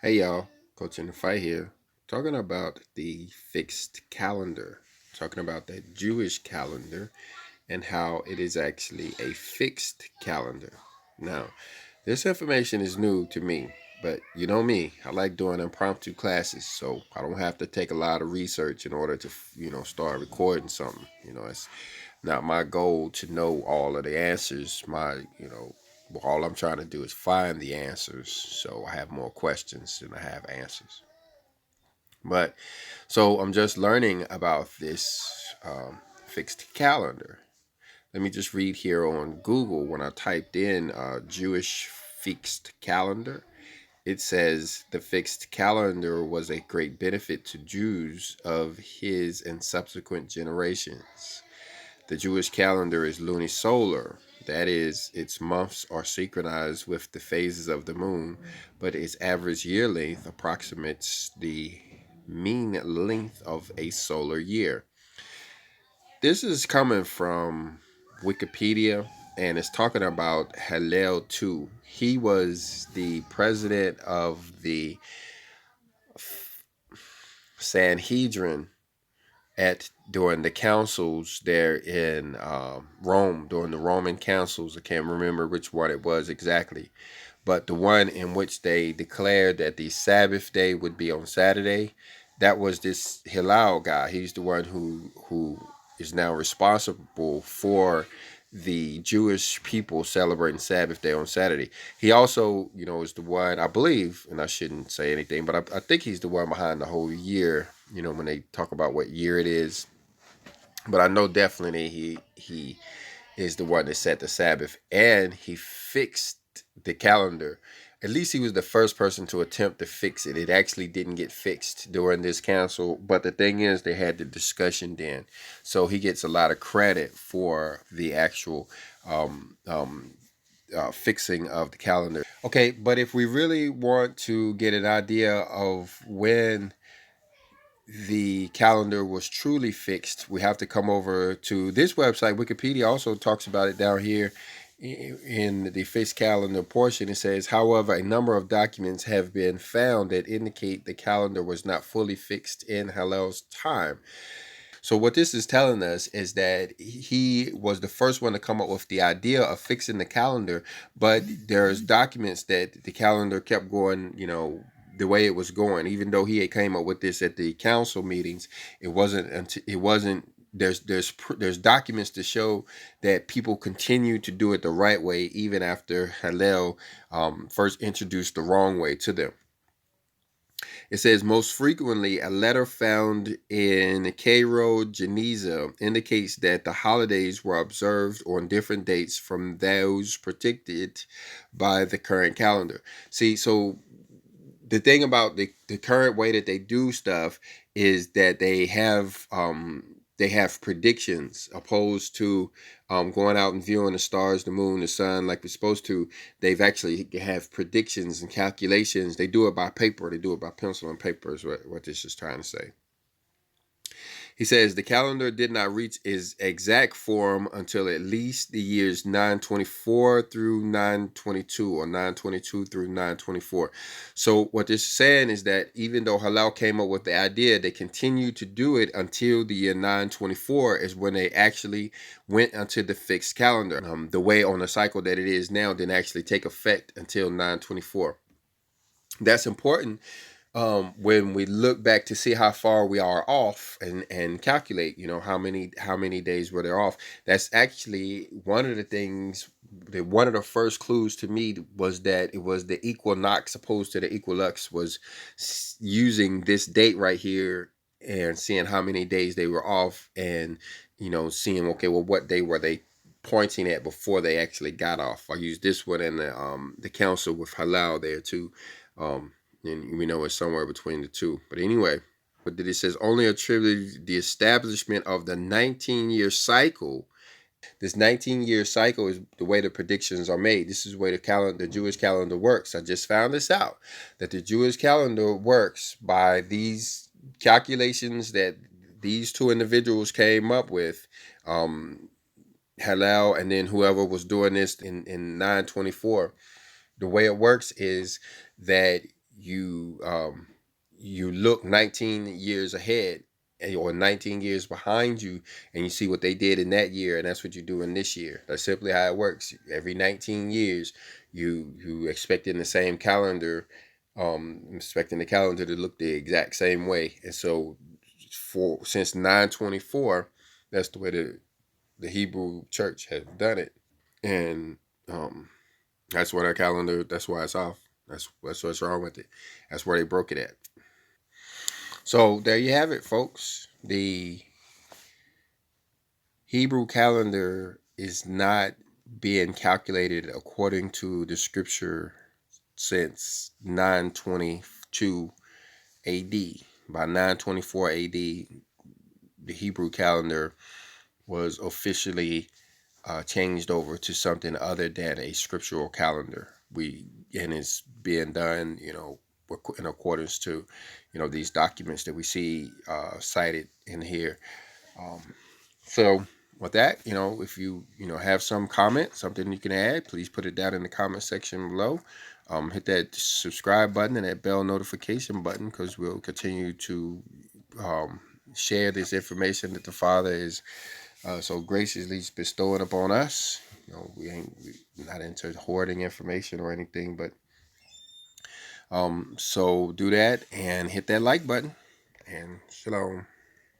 Hey y'all, Coach in the Fight here, talking about the fixed calendar, talking about the Jewish calendar and how it is actually a fixed calendar. Now, this information is new to me, but you know me, I like doing impromptu classes, so I don't have to take a lot of research in order to, start recording something. It's not my goal to know all of the answers. All I'm trying to do is find the answers, so I have more questions than I have answers. But so I'm just learning about this fixed calendar. Let me just read here on Google when I typed in Jewish fixed calendar. It says the fixed calendar was a great benefit to Jews of his and subsequent generations. The Jewish calendar is lunisolar. That is, its months are synchronized with the phases of the moon, but its average year length approximates the mean length of a solar year. This is coming from Wikipedia, and it's talking about Hillel II. He was the president of the Sanhedrin at during the councils there in Rome, during the Roman councils. I can't remember which one it was exactly, but the one in which they declared that the Sabbath day would be on Saturday. That was this Hillel guy. He's the one who is now responsible for the Jewish people celebrating Sabbath day on Saturday. He also, is the one, I believe, and I shouldn't say anything, but I think he's the one behind the whole year. When they talk about what year it is, but I know definitely he is the one that set the Sabbath, and he fixed the calendar. At least he was the first person to attempt to fix it. It actually didn't get fixed during this council, but the thing is, they had the discussion then, so he gets a lot of credit for the actual fixing of the calendar. Okay, but if we really want to get an idea of when the calendar was truly fixed, we have to come over to this website. Wikipedia also talks about it down here in the fixed calendar portion. It says, however, a number of documents have been found that indicate the calendar was not fully fixed in Hillel's time. So what this is telling us is that he was the first one to come up with the idea of fixing the calendar, but there's documents that the calendar kept going, the way it was going. Even though he had came up with this at the council meetings, it wasn't there's documents to show that people continue to do it the right way even after Hillel first introduced the wrong way to them. It says most frequently, a letter found in Cairo, Geniza, indicates that the holidays were observed on different dates from those predicted by the current calendar. See, so the thing about the current way that they do stuff is that they have predictions opposed to going out and viewing the stars, the moon, the sun like we're supposed to. They've actually have predictions and calculations. They do it by paper. They do it by pencil and paper is what this is trying to say. He says the calendar did not reach its exact form until at least the years 924 through 922 or 922 through 924. So what this is saying is that even though Hillel came up with the idea, they continued to do it until the year 924 is when they actually went onto the fixed calendar. The way on the cycle that it is now didn't actually take effect until 924. That's important when we look back to see how far we are off and calculate, how many days were there off. That's actually one of the things that one of the first clues to me was that it was the equinox opposed to the equilux was using this date right here and seeing how many days they were off and seeing, okay, well, what day were they pointing at before they actually got off. I used this one in the council with Hillel there too. And we know it's somewhere between the two. But anyway, but it says only attributed the establishment of the 19-year cycle. This 19-year cycle is the way the predictions are made. This is the way the Jewish calendar works. I just found this out, that the Jewish calendar works by these calculations that these two individuals came up with. Hillel and then whoever was doing this in 924. The way it works is that you look 19 years ahead or 19 years behind you, and you see what they did in that year, and that's what you're doing this year. That's simply how it works. Every 19 years, you expecting the same calendar, expecting the calendar to look the exact same way. And so, for since 924, that's the way the Hebrew church has done it, and um, that's what our calendar. That's why it's off. That's what's wrong with it. That's where they broke it at. So there you have it, folks. The Hebrew calendar is not being calculated according to the scripture since 922 AD. By 924 AD, the Hebrew calendar was officially changed over to something other than a scriptural calendar. And it's being done, in accordance to, these documents that we see cited in here. Um, so with that, if you have some comment, something you can add, please put it down in the comment section below. Hit that subscribe button and that bell notification button, because we'll continue to um, share this information that the Father is so graciously bestowing upon us. We not into hoarding information or anything, but so do that and hit that like button, and shalom.